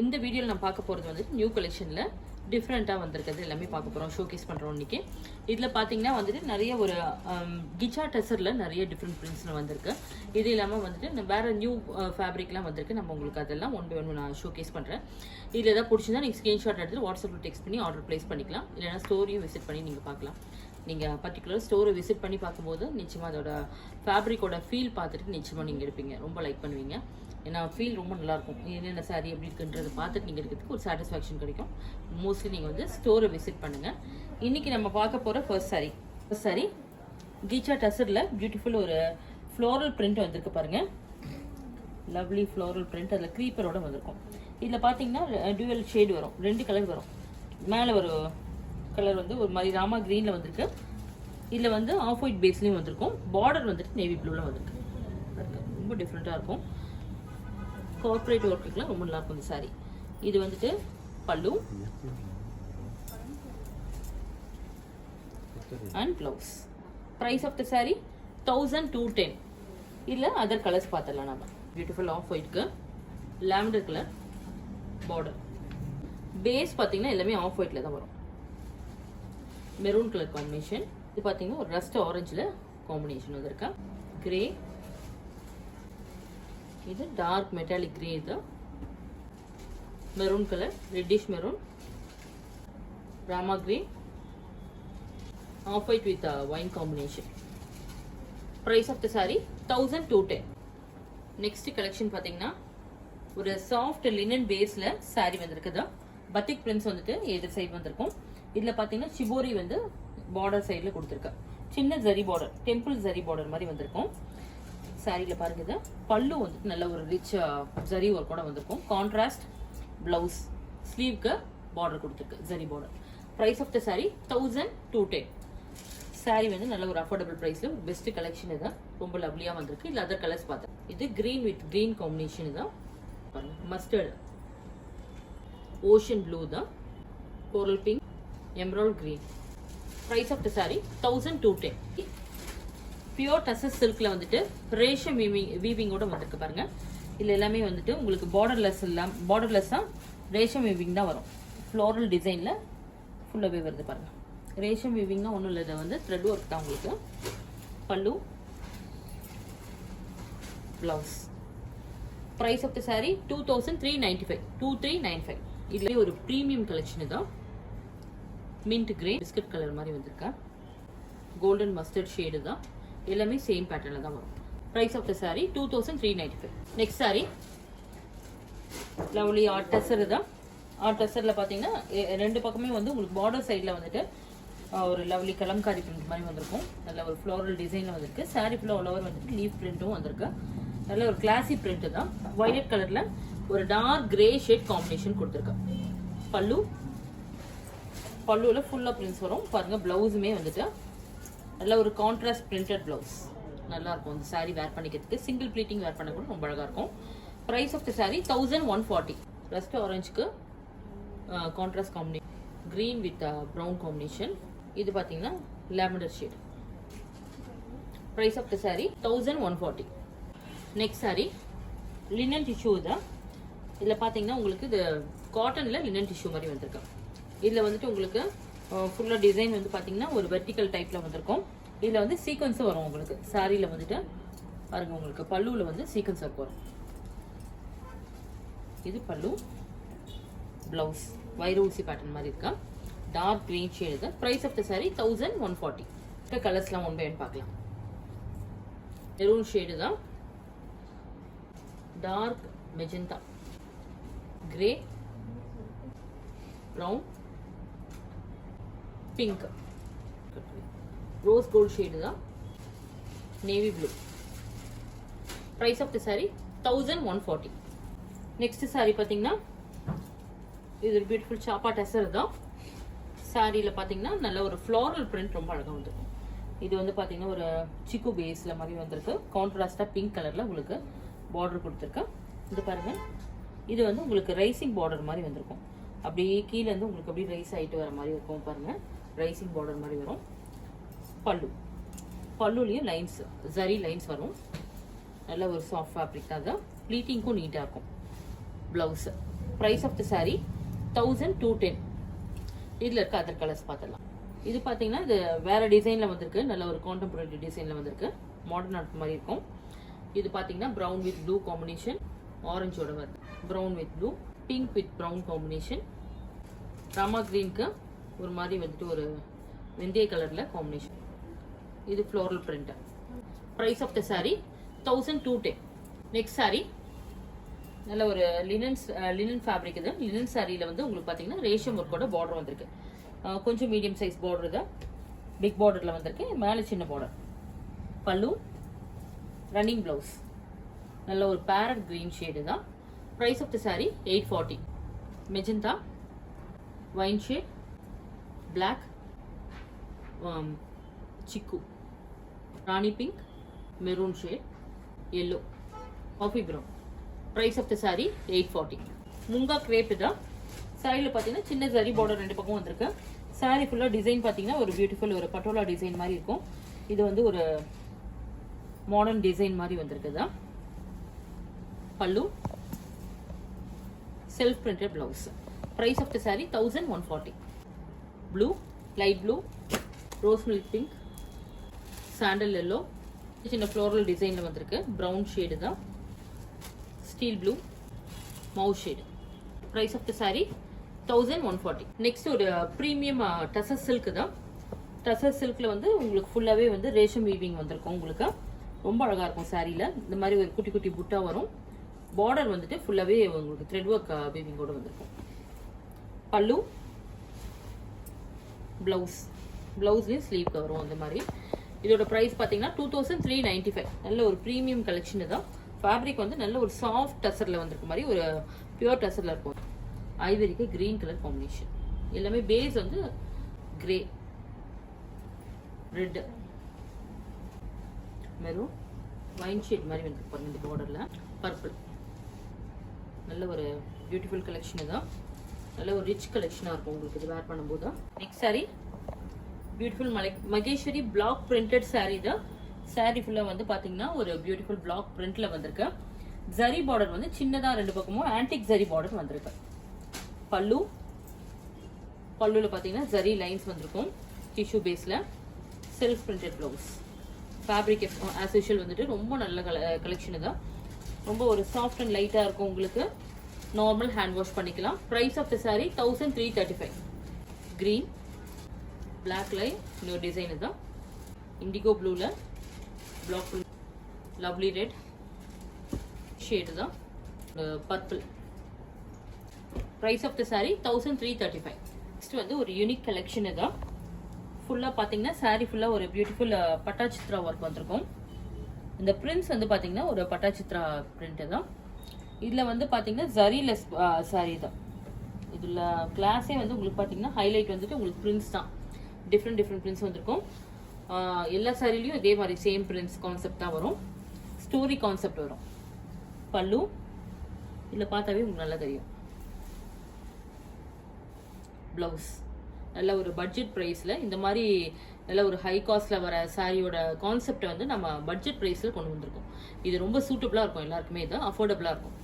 இந்த வீடியோவில் நான் பார்க்க போகிறது வந்து நியூ கலெக்ஷனில் டிஃப்ரெண்ட்டாக வந்திருக்கிறது எல்லாமே பார்க்க போகிறோம், ஷோகேஸ் பண்ணுறோம் இன்றைக்கி. இதில் பார்த்தீங்கன்னா வந்துட்டு நிறைய ஒரு கிச்சா டெசரில் நிறைய டிஃப்ரெண்ட் பிரிண்ட்ஸில் வந்திருக்கு. இது இல்லாமல் வந்துட்டு வேறு நியூ ஃபேப்ரிக்லாம் வந்திருக்கு. நம்ம உங்களுக்கு அதெல்லாம் ஒன் பை ஒன் நான் ஷோகேஸ் பண்ணுறேன். இதில் எதாவது பிடிச்சிருந்தா நீங்கள் ஸ்க்ரீன்ஷாட் எடுத்து வாட்ஸ்அப்பில் டெக்ஸ்ட் பண்ணி ஆர்டர் ப்ளேஸ் பண்ணிக்கலாம். இல்லைனா ஸ்டோரையும் விசிட் பண்ணி நீங்கள் பார்க்கலாம். நீங்கள் பர்டிகுலர் ஸ்டோரை விசிட் பண்ணி பார்க்கும்போது நிச்சயமாக அதோட ஃபேப்ரிக்கோட ஃபீல் பார்த்துட்டு நிச்சயமாக நீங்கள் எடுப்பீங்க, ரொம்ப லைக் பண்ணுவீங்க. ஏன்னா ஃபீல் ரொம்ப நல்லாயிருக்கும். என்னென்ன சாரீ எப்படி இருக்குன்றதை பார்த்துட்டு நீங்கள் எடுக்கிறதுக்கு ஒரு சாட்டிஸ்ஃபேக்ஷன் கிடைக்கும். மோஸ்ட்லி நீங்கள் வந்து ஸ்டோரை விசிட் பண்ணுங்கள். இன்றைக்கி நம்ம பார்க்க போகிற ஃபர்ஸ்ட் சாரீ கீச்சா டசரில் பியூட்டிஃபுல் ஒரு ஃப்ளோரல் பிரிண்ட் வந்திருக்கு பாருங்கள். லவ்லி ஃப்ளோரல் பிரிண்ட், அதில் க்ரீப்பரோட வந்திருக்கும். இதில் பார்த்தீங்கன்னா டியூவல் ஷேடு வரும், 2 கலர் வரும். மேலே ஒரு கலர் வந்து ஒரு மாதிரி ராமா க்ரீனில் வந்திருக்கு. இதில் வந்து ஆஃப் ஒயிட் பேஸ்லேயும் வந்திருக்கும். பார்டர் வந்துட்டு நேவி ப்ளூவில் வந்திருக்கு. ரொம்ப டிஃப்ரெண்ட்டாக இருக்கும். கார்பரேட் ஒர்க்குலாம் ரொம்ப நல்லா இருக்கும் இந்த சாரீ. இது வந்துட்டு pallu and blouse. Price of the sari 1210. இல்லை அதர் கலர்ஸ் பார்த்துடலாம். நம்ம பியூட்டிஃபுல் ஆஃப் ஒயிட்க்கு லாவெண்டர் கலர் பார்டர். பேஸ் பார்த்தீங்கன்னா எல்லாமே ஆஃப் ஒயிட்டில் தான் வரும். Maroon colour combination. இது பார்த்தீங்கன்னா ஒரு ரஸ்ட் ஆரஞ்சில் காம்பினேஷன் வந்திருக்கா. கிரே, இது டார்க் மெட்டாலிக் கிரே, இது maroon colour, reddish maroon, Rama green, off white with wine combination. Price of the sari 1210. Next collection பார்த்தீங்கன்னா ஒரு சாஃப்ட் லினன் பேஸில் சாரீ வந்திருக்குதா. பத்திக் பிரிண்ட்ஸ் வந்துட்டு எதிர் சைடு வந்திருக்கும். இதில் பார்த்தீங்கன்னா சிபோரி வந்து பார்டர் சைடில் கொடுத்துருக்கா. சின்ன zari border, temple zari border மாதிரி வந்திருக்கும். சாரியில் பாருங்க, இது பல்லு வந்துட்டு நல்ல ஒரு ரிச் ஜரி ஒர்க்கோட வந்திருக்கும். கான்ட்ராஸ்ட் பிளவுஸ், ஸ்லீவ்க்கு பார்டர் கொடுத்துருக்கு, zari border. Price of the sari 1210. Sari வந்து நல்ல ஒரு அஃபோர்டபுள் ப்ரைஸில் ஒரு பெஸ்ட் கலெக்ஷன். இதுதான் ரொம்ப லவ்லியாக வந்திருக்கு. இல்லை அதர் கலர்ஸ் பார்த்தேன். இது கிரீன் வித் கிரீன் காம்பினேஷன் தான் பாருங்க. மஸ்டர்ட், ஓஷன் ப்ளூ தான், coral pink, emerald green. Price of the sari 1210. Pure tussar சில்க்ல வந்துட்டு ரேஷம் வீவிங்கோட வந்திருக்கு பாருங்க. இதுல எல்லாமே வந்துட்டு உங்களுக்கு பார்டர்லெஸ்ஸா ரேஷம் வீவிங் தான் வரும். ஃப்ளோரல் டிசைன்ல ஃபுல்லாவே வருது பாருங்க. ரேஷம் வீவிங்னா ஒன்றும் இல்லை, இதை வந்து த்ரெட் ஒர்க் தான் உங்களுக்கு. Pallu, blouse. Price of the sari 2395. 2395. இதுலேயே ஒரு ப்ரீமியம் கலெக்ஷன் தான். மின்ட் கிரே பிஸ்கட் கலர் மாதிரி வந்திருக்கா. கோல்டன் மஸ்டர்ட் ஷேடு தான். எல்லாமே சேம் பேட்டர்ல தான் வரும். Price of the sari 2395. Next sari lovely art tussar தான். ஆர்ட் டெசரில் பார்த்தீங்கன்னா 2 பக்கமே வந்து உங்களுக்கு பார்டர் சைடில் வந்துட்டு ஒரு லவ்லி கலம்காரி பிரிண்ட் மாதிரி வந்திருக்கும். நல்ல ஒரு ஃப்ளோரல் டிசைனில் வந்திருக்கு. சாரீ ஃபுல்லாக ஓவர் வந்துட்டு லீஃப் பிரிண்ட்டும் வந்திருக்கு. நல்ல ஒரு கிளாசி பிரிண்ட் தான். வயலட் கலரில் ஒரு டார்க் கிரே ஷேட் காம்பினேஷன் கொடுத்துருக்கு. பல்லுவில் ஃபுல்லாக பிரிண்ட்ஸ் வரும் பாருங்க. ப்ளவுஸுமே வந்துட்டு நல்ல ஒரு கான்ட்ராஸ்ட் பிரிண்டட் பிளவுஸ். நல்லா இருக்கும் இந்த சாரீ வேர் பண்ணிக்கிறதுக்கு. சிங்கிள் ப்ளீட்டிங் வேர் பண்ண கூட ரொம்ப அழகாக இருக்கும். Price of the saree 1140. Rust ஆரஞ்சுக்கு contrast combination, green with brown combination. இது பார்த்தீங்கன்னா lavender shade. Price of the saree 1140. Next saree linen tissue தான். இதில் பார்த்தீங்கன்னா உங்களுக்கு இது காட்டனில் லினன் டிஷ்யூ மாதிரி வந்திருக்கு. இதில் வந்துட்டு உங்களுக்கு ஃபுல்லாக டிசைன் வந்து பார்த்தீங்கன்னா ஒரு வெர்டிக்கல் டைப்பில் வந்திருக்கும். இதில் வந்து சீக்வன்ஸும் வரும் உங்களுக்கு. சாரியில் வந்துட்டு பாருங்க, உங்களுக்கு பல்லுவில் வந்து சீக்வன்ஸ் ஒர்க் வரும். இது பல்லு, பிளவுஸ் வைர ஊசி பேட்டர்ன் மாதிரி இருக்கா. டார்க் கிரீன் ஷேடு தான். Price of the saree 1140. கலர்ஸ்லாம் ஒன் பை ஒன் பார்க்கலாம். மெரூன் ஷேடு தான், dark magenta, grey, brown, pink, rose gold shade தான், navy blue. Price of the saree 1140. Next saree பார்த்தீங்கன்னா இது ஒரு பியூட்டிஃபுல் சாப்பா டெசர் தான். சாரியில் பார்த்தீங்கன்னா நல்ல ஒரு ஃப்ளோரல் பிரிண்ட் ரொம்ப அழகாக வந்துருக்கும். இது வந்து பார்த்தீங்கன்னா ஒரு சிக்கு பேஸில் மாதிரி வந்திருக்கு. கான்ட்ராஸ்டாக பிங்க் கலரில் உங்களுக்கு பார்டர் கொடுத்துருக்கு. இது பாருங்கள், இது வந்து உங்களுக்கு ரைசிங் பார்டர் மாதிரி வந்திருக்கும். அப்படியே கீழே வந்து உங்களுக்கு அப்படியே ரைஸ் ஆகிட்டு வர மாதிரி இருக்கும் பாருங்கள். ரைசிங் பார்டர் மாதிரி வரும். பல்லுலேயும் லைன்ஸ், ஜரி லைன்ஸ் வரும். நல்ல ஒரு சாஃப்ட் ஃபேப்ரிக் தான். ப்ளீட்டிங்க்கும் நீட்டாக இருக்கும். Blouse price of the saree 1210. இதில் இருக்க அதர் கலர்ஸ் பார்த்துடலாம். இது பார்த்தீங்கன்னா இது வேற டிசைனில் வந்திருக்கு, நல்ல ஒரு கான்டெம்பரரி டிசைனில் வந்திருக்கு, மாடர்ன் ஆர்ட் மாதிரி இருக்கும். இது பார்த்தீங்கன்னா ப்ரௌன் வித் ப்ளூ காம்பினேஷன், ஆரஞ்சோட வருது, brown with blue, pink with brown combination, Rama கிரீனுக்கு ஒரு மாதிரி வந்துட்டு ஒரு வெந்தய கலரில் காம்பினேஷன். இது floral print. Price of the saree 1210. Next saree நல்ல ஒரு லினன் ஃபேப்ரிக். இது லினன் சாரியில் வந்து உங்களுக்கு பார்த்தீங்கன்னா ரேஷம் ஒர்க்கோட பார்டர் வந்திருக்கு. கொஞ்சம் மீடியம் சைஸ் பார்டர், இது பிக் பார்டரில் வந்திருக்கு, மேலே சின்ன பார்டர். பல்லு, ரன்னிங் ப்ளவுஸ், நல்ல ஒரு பேரட் கிரீன் ஷேடு தான். Price of the saree 840. Magenta, wine shade, black, chikoo, Rani pink, maroon shade, yellow, coffee brown. Price of the saree 840. Munga crepe தான். சாரியில் பார்த்தீங்கன்னா சின்ன ஜரி பார்டர் ரெண்டு பக்கம் வந்திருக்கு. சாரி ஃபுல்லாக டிசைன் பார்த்தீங்கன்னா ஒரு பியூட்டிஃபுல் ஒரு பட்டோலா டிசைன் மாதிரி இருக்கும். இது வந்து ஒரு மாடர்ன் டிசைன் மாதிரி வந்திருக்குதா. Pallu, self printed blouse. Price of the saree 1140. Blue, light blue, rose milk pink, sandal yellow, சின்ன ஃப்ளோரல் டிசைனில் வந்திருக்கு, ப்ரௌன் ஷேடு தான். Steel blue, mouse shade. Price of the saree 1140. Next ஒரு ப்ரீமியம் டசர் சில்க் தான். டசர் சில்க்ல வந்து உங்களுக்கு ஃபுல்லாகவே வந்து ரேஷம் வீவிங் வந்திருக்கும். உங்களுக்கு ரொம்ப அழகாக இருக்கும். சாரியில் இந்த மாதிரி ஒரு குட்டி குட்டி புட்டா வரும். பார்டர் வந்துட்டு ஃபுல்லாகவே உங்களுக்கு த்ரெட் ஒர்க் வீவிங்கோட வந்திருக்கும். பல்லு, ப்ளவுஸ், ப்ளவுஸ்லேயும் ஸ்லீவ் வரும் அந்த மாதிரி. இதோட ப்ரைஸ் பார்த்தீங்கன்னா 2395. நல்ல ஒரு ப்ரீமியம் கலெக்ஷன் தான். ஃபேப்ரிக் வந்து நல்ல ஒரு சாஃப்ட் டசரில் வந்திருக்க மாதிரி ஒரு பியூர் டசரில் இருக்கும். ஐவரிக்கு கிரீன் கலர் காம்பினேஷன். எல்லாமே பேஸ் வந்து grey, red, maroon, wine shade மாதிரி வந்து பாருங்க. இந்த பார்டரில் பர்பிள். நல்ல ஒரு பியூட்டிஃபுல் கலெக்ஷன் தான். நல்ல ஒரு ரிச் கலெக்ஷனாக இருக்கும் உங்களுக்கு இது வேர் பண்ணும்போது தான். Next saree beautiful Maheshwari block printed saree தான். saree ஃபுல்லாக வந்து பார்த்தீங்கன்னா ஒரு பியூட்டிஃபுல் பிளாக் பிரிண்ட்ல வந்திருக்கு. ஜரி பார்டர் வந்து சின்னதாக ரெண்டு பக்கமும் ஆன்டிக் ஜரி பார்டர் வந்திருக்கு. பல்லு, பல்லுல பார்த்தீங்கன்னா ஜரி லைன்ஸ் வந்திருக்கும் டிஷ்யூ பேஸில். Self printed blouse. Fabric as usual வந்துட்டு ரொம்ப நல்ல கலெக்ஷன் தான். ரொம்ப ஒரு சாஃப்ட் அண்ட் லைட்டாக இருக்கும். உங்களுக்கு நார்மல் ஹேண்ட் வாஷ் பண்ணிக்கலாம். Price of the saree 1335. Green, black line இன்னொரு டிசைன் தான். இண்டிகோ ப்ளூவில் பிளாக், லவ்லி ரெட் ஷேடு தான். Purple. Price of the saree 1335. Next வந்து ஒரு யூனிக் கலெக்ஷன் தான். ஃபுல்லாக பார்த்தீங்கன்னா saree ஃபுல்லாக ஒரு பியூட்டிஃபுல் பட்டாச்சித்ரா ஒர்க் வந்திருக்கும். இந்த பிரிண்ட்ஸ் வந்து பார்த்தீங்கன்னா ஒரு பட்டாச்சித்ரா பிரிண்ட் தான். இதில் வந்து பார்த்தீங்கன்னா ஜரிலெஸ் saree தான். இதில் கிளாஸே வந்து உங்களுக்கு பார்த்தீங்கன்னா ஹைலைட் வந்துட்டு உங்களுக்கு பிரிண்ட்ஸ் தான். டிஃப்ரெண்ட் பிரிண்ட்ஸ் வந்திருக்கும். எல்லா சாரிலையும் இதே மாதிரி சேம் பிரிண்ட்ஸ் கான்செப்ட் தான் வரும். ஸ்டோரி கான்செப்ட் வரும். பல்லு இதில் பார்த்தாவே உங்களுக்கு நல்லா தெரியும். ப்ளவுஸ் நல்ல ஒரு பட்ஜெட் ப்ரைஸில் இந்த மாதிரி நல்ல ஒரு ஹை காஸ்ட்டில் வர சாரியோட கான்செப்டை வந்து நம்ம பட்ஜெட் ப்ரைஸில் கொண்டு வந்திருக்கோம். இது ரொம்ப சூட்டபுளாக இருக்கும், எல்லாருக்குமே இது அஃபோர்டபுளாக இருக்கும்.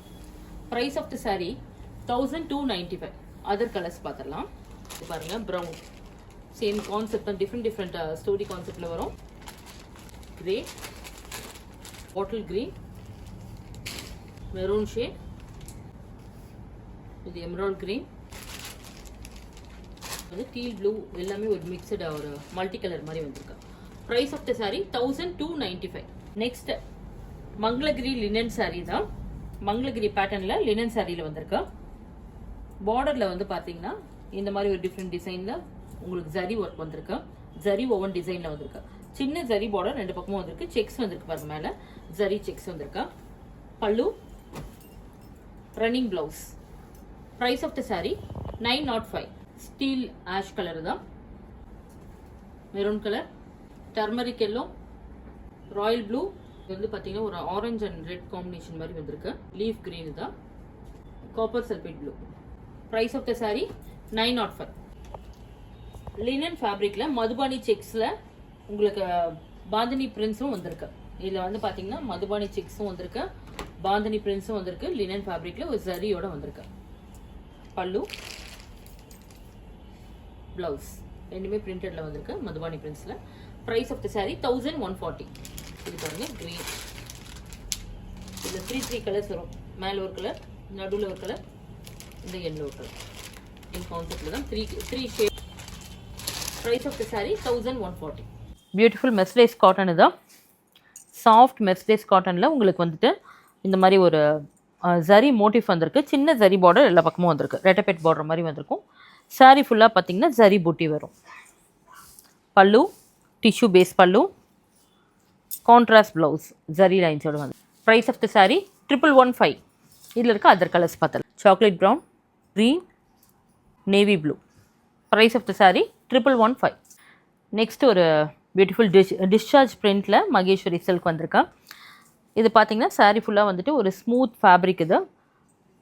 Price of the saree 1295. Other colours பார்த்துடலாம். பாருங்க, ப்ரௌன் சேம் கான்செப்ட் தான், டிஃப்ரெண்ட் ஸ்டோரி கான்செப்டில் வரும். Grey, bottle green, maroon shade, இது எமரால்ட் கிரீன், வந்து டீல் ப்ளூ, எல்லாமே ஒரு மிக்சட் ஒரு மல்டி கலர் மாதிரி வந்திருக்கு. Price of the saree 1295. Next Mangalagiri linen saree தான். மங்களகிரி பேட்டர்னில் லினன் சாரியில் வந்திருக்கு. பார்டரில் வந்து பார்த்தீங்கன்னா இந்த மாதிரி ஒரு டிஃப்ரெண்ட் டிசைனில் உங்களுக்கு ஜரி ஒர்க் வந்திருக்கு. ஜரி ஓவன் டிசைனில் வந்திருக்கு. சின்ன ஜரி பார்டர் ரெண்டு பக்கமும் வந்திருக்கு. செக்ஸ் வந்திருக்கு பாருங்க, மேலே ஜரி செக்ஸ் வந்திருக்கு. Pallu, running blouse. Price of the saree 905. Steel ash colour தான். Maroon colour, turmeric yellow, royal blue, இது வந்து பார்த்தீங்கன்னா ஒரு ஆரஞ்ச் அண்ட் ரெட் காம்பினேஷன் மாதிரி வந்திருக்கு. லீஃப் கிரீன் தான். Copper sulphate blue. Price of the saree 905. Linen ஃபேப்ரிக்ல மதுபானி செக்ஸ்ல உங்களுக்கு பாந்தினி பிரிண்ட்ஸும் வந்திருக்கு. இதில் வந்து பார்த்தீங்கன்னா மதுபானி செக்ஸும் வந்திருக்கு, பாந்தினி பிரிண்ட்ஸும் வந்திருக்கு. லினன் ஃபேப்ரிக்ல ஒரு ஜரியோட வந்திருக்கு. பல்லு, ப்ளவுஸ் ரெண்டுமே பிரிண்டட்ல வந்திருக்கு மதுபானி பிரிண்ட்ஸ்ல. Price of the saree 1140. இது பாருங்க green. இதுல 3 கலர்ஸ் வரும். மேல ஒரு கலர், நடுவுல ஒரு கலர், இந்த yellow கலர். இந்த கான்செப்ட்ல தான் 3 shade. Price of the saree 1140. Beautiful mercerise cotton இது. சாஃப்ட் மெர்சரைஸ் காட்டன்ல உங்களுக்கு வந்துட்டு இந்த மாதிரி ஒரு ஜரி மோட்டிவ் வந்திருக்கு. சின்ன ஜரி பார்டர் எல்லா பக்கமும் வந்திருக்கு. ரெட்டபெட் பார்டர் மாதிரி வந்திருக்கும். saree ஃபுல்லாக பார்த்தீங்கன்னா ஜரி பூட்டி வரும். Pallu tissue base pallu, contrast blouse zari லைன்ஸோட வந்து. Price of the saree 1115. இதில் இருக்க அதர் கலர்ஸ் பார்த்தல. Chocolate brown, green, navy blue. Price of the saree 1115. Next ஒரு பியூட்டிஃபுல் டிஸ்சார்ஜ் பிரிண்டில் மகேஸ்வரி சில்க் வந்திருக்கேன். இது பார்த்தீங்கன்னா saree ஃபுல்லாக வந்துட்டு ஒரு ஸ்மூத் ஃபேப்ரிக். இது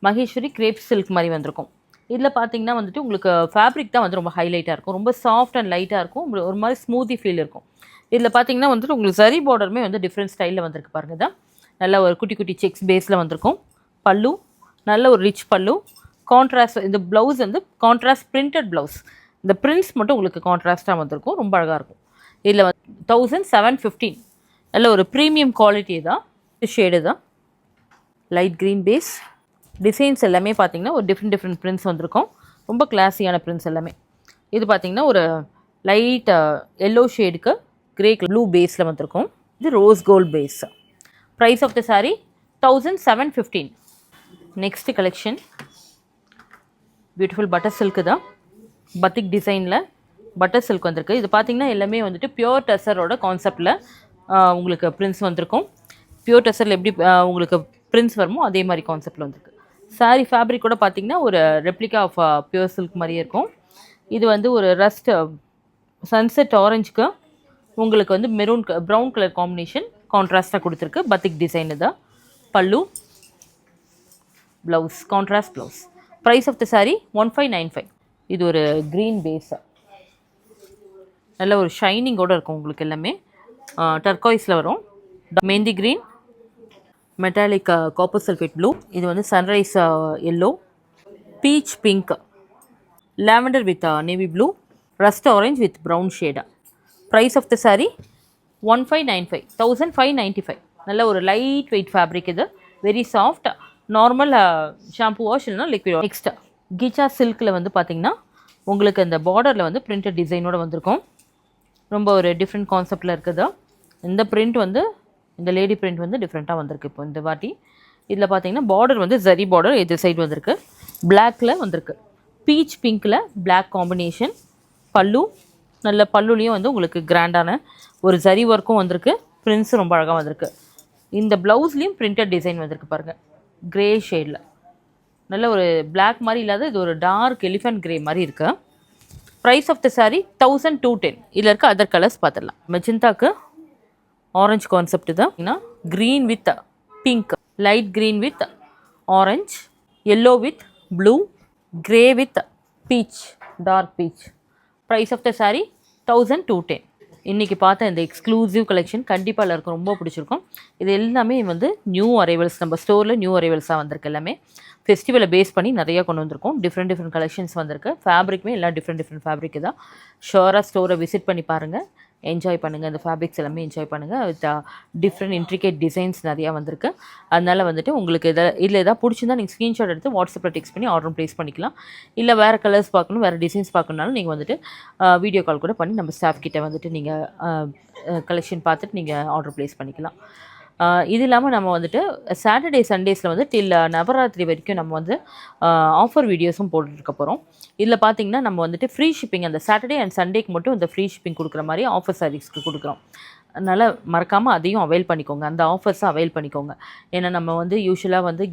மகேஸ்வரி கிரேப் சில்க் மாதிரி வந்திருக்கும். இதில் பார்த்தீங்கன்னா வந்துட்டு உங்களுக்கு ஃபேப்ரிக் தான் வந்து ரொம்ப ஹைலைட்டாக இருக்கும். ரொம்ப சாஃப்ட் அண்ட் லைட்டாக இருக்கும். ஒரு மாதிரி ஸ்மூத்தி ஃபீல் இருக்கும். இதில் பார்த்தீங்கன்னா வந்துட்டு உங்களுக்கு சரி பார்டருமே வந்து டிஃப்ரெண்ட் ஸ்டைலில் வந்திருக்கு பாருங்க. தான் நல்ல ஒரு குட்டி குட்டி செக்ஸ் பேஸில் வந்திருக்கும். பல்லு நல்ல ஒரு ரிச் பல்லு. கான்ட்ராஸ்ட் இந்த ப்ளவுஸ் வந்து கான்ட்ராஸ்ட் பிரிண்டட் ப்ளவுஸ். இந்த பிரிண்ட்ஸ் மட்டும் உங்களுக்கு கான்ட்ராஸ்ட்டாக வந்திருக்கும். ரொம்ப அழகாக இருக்கும். இதில் 1715. நல்ல ஒரு ப்ரீமியம் குவாலிட்டி தான். ஷேடு தான் லைட் க்ரீன் பேஸ். டிசைன்ஸ் எல்லாமே பார்த்தீங்கன்னா ஒரு டிஃப்ரெண்ட் பிரிண்ட்ஸ் வந்திருக்கும். ரொம்ப கிளாஸியான பிரிண்ட்ஸ் எல்லாமே. இது பார்த்தீங்கன்னா ஒரு லைட் எல்லோ ஷேடுக்கு கிரே ப்ளூ பேஸில் வந்திருக்கும். இது rose gold base. Price of the saree 1715. Next collection beautiful butter silk தான். பத்திக் டிசைனில் பட்டர் சில்க் வந்திருக்கு. இது பார்த்தீங்கன்னா எல்லாமே வந்துட்டு பியோர் டெசரோட கான்செப்டில் உங்களுக்கு பிரிண்ட்ஸ் வந்திருக்கும். பியோர் டெசரில் எப்படி உங்களுக்கு பிரிண்ட்ஸ் வருமோ அதே மாதிரி கான்செப்டில் வந்திருக்கு. saree ஃபேப்ரிக் கூட பார்த்தீங்கன்னா ஒரு ரெப்ளிகா ஆஃப் பியூர் சில்க் மாதிரியே இருக்கும். இது வந்து ஒரு ரஸ்ட் சன்செட் ஆரஞ்சுக்கு உங்களுக்கு வந்து மெரூன் ப்ரௌன் கலர் காம்பினேஷன் கான்ட்ராஸ்ட்டாக கொடுத்துருக்கு. பத்திக் டிசைன் தான். Pallu, blouse contrast blouse. Price of the saree 1595. இது ஒரு க்ரீன் பேஸ். நல்ல ஒரு ஷைனிங்கோடு இருக்கும் உங்களுக்கு. எல்லாமே டர்காய்ஸில் வரும். Mehndi green, metallic copper sulphate blue. இது வந்து sunrise yellow, peach pink, lavender with navy blue, rust orange with brown ஷேடா. Price of the saree 1595. 1595. நல்ல ஒரு லைட் வெயிட் ஃபேப்ரிக். இது very soft. Normal shampoo wash இல்லைனா லிக்விட். நெக்ஸ்ட் கீச்சா சில்கில் வந்து பார்த்தீங்கன்னா உங்களுக்கு அந்த பார்டரில் வந்து பிரிண்டட் டிசைனோடு வந்திருக்கும். ரொம்ப ஒரு டிஃப்ரெண்ட் கான்செப்டில் இருக்குது. இந்த பிரிண்ட் வந்து இந்த லேடி பிரிண்ட் வந்து டிஃப்ரெண்ட்டாக வந்திருக்கு இப்போ இந்த வாட்டி. இதில் பார்த்தீங்கன்னா பார்டர் வந்து ஜரி பார்டர் எதிர் சைடு வந்திருக்கு. பிளாக்கில் வந்திருக்கு. பீச் பிங்க்கில் பிளாக் காம்பினேஷன். பல்லு நல்ல பல்லுலேயும் வந்து உங்களுக்கு கிராண்டான ஒரு ஜரி ஒர்க்கும் வந்திருக்கு. பிரிண்ட்ஸும் ரொம்ப அழகாக வந்திருக்கு. இந்த ப்ளவுஸ்லேயும் பிரிண்டட் டிசைன் வந்திருக்கு பாருங்கள். க்ரே ஷேடில் நல்ல ஒரு பிளாக் மாதிரி இல்லாத இது ஒரு டார்க் எலிஃபென்ட் க்ரே மாதிரி இருக்குது. Price of the saree 1210. இதில் இருக்க அதர் கலர்ஸ் பார்த்துடலாம். மெஜந்தாக்கு ஆரஞ்ச் கான்செப்ட் தான். Green with pink, light green with orange, yellow with blue, grey with peach, dark peach. Price of the saree 1210. இன்றைக்கி பார்த்த இந்த எக்ஸ்க்ளூசிவ் கலெக்ஷன் கண்டிப்பாக எல்லாருக்கும் ரொம்ப பிடிச்சிருக்கும். இது எல்லாமே வந்து நியூ அரைவல்ஸ். நம்ம ஸ்டோரில் நியூ அரைவல்ஸாக வந்திருக்கு. எல்லாமே ஃபெஸ்டிவலை பேஸ் பண்ணி நிறையா கொண்டு வந்திருக்கோம். டிஃப்ரெண்ட் கலெக்ஷன்ஸ் வந்திருக்கு. ஃபேப்ரிக்குமே எல்லாம் டிஃப்ரெண்ட் ஃபேப்ரிக் தான். ஷோராக ஸ்டோரை விசிட் பண்ணி பாருங்கள். என்ஜாய் பண்ணுங்கள். இந்த ஃபேப்ரிக்ஸ் எல்லாமே என்ஜாய் பண்ணுங்கள். வித் டிஃப்ரெண்ட் இன்ட்ரிகேட் டிசைன்ஸ் நிறையா வந்திருக்கு. அதனால் வந்துட்டு உங்களுக்கு இதில் எதாவது பிடிச்சிருந்தா நீங்கள் ஸ்க்ரீன்ஷாட் எடுத்து வாட்ஸ்அப்பில் டெக்ஸ்ட் பண்ணி ஆர்டர் ப்ளேஸ் பண்ணிக்கலாம். இல்லை வேறு கலர்ஸ் பார்க்கணும், வேறு டிசைன்ஸ் பார்க்கணுனாலும் நீங்கள் வந்துட்டு வீடியோ கால் கூட பண்ணி நம்ம ஸ்டாஃப் கிட்டே வந்துட்டு நீங்கள் கலெக்ஷன் பார்த்துட்டு நீங்கள் ஆர்டர் ப்ளேஸ் பண்ணிக்கலாம். இது இல்லாமல் நம்ம வந்துட்டு சாட்டர்டே சண்டேஸில் வந்து டில் நவராத்திரி வரைக்கும் நம்ம வந்து ஆஃபர் வீடியோஸும் போட்டுருக்க போகிறோம். இதில் பார்த்தீங்கன்னா நம்ம வந்துட்டு ஃப்ரீ ஷிப்பிங் அந்த சாட்டர்டே அண்ட் சண்டேக்கு மட்டும் இந்த ஃப்ரீ ஷிப்பிங் கொடுக்குற மாதிரி ஆஃபர் சாரீஸ்க்கு கொடுக்குறோம். அதனால் மறக்காமல் அதையும் அவைல் பண்ணிக்கோங்க. அந்த ஆஃபர்ஸை அவைல் பண்ணிக்கோங்க. ஏன்னா நம்ம வந்து யூஸ்வலாக வந்து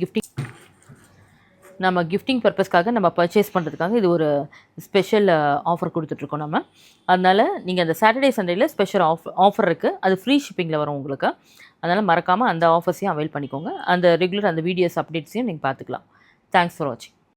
கிஃப்டிங் பர்பஸ்க்காக நம்ம பர்ச்சேஸ் பண்ணுறதுக்காக இது ஒரு ஸ்பெஷல் ஆஃபர் கொடுத்துட்ருக்கோம் நம்ம. அதனால் நீங்கள் அந்த சாட்டர்டே சண்டேயில் ஸ்பெஷல் ஆஃபர் இருக்குது. அது ஃப்ரீ ஷிப்பிங்கில் வரும் உங்களுக்கு. அதனால் மறக்காமல் அந்த ஆஃபர்ஸையும் அவைல் பண்ணிக்கோங்க. அந்த ரெகுலர் அந்த வீடியோஸ் அப்டேட்ஸையும் நீங்கள் பார்த்துக்கலாம். தேங்க்ஸ் ஃபார் வாட்சிங்.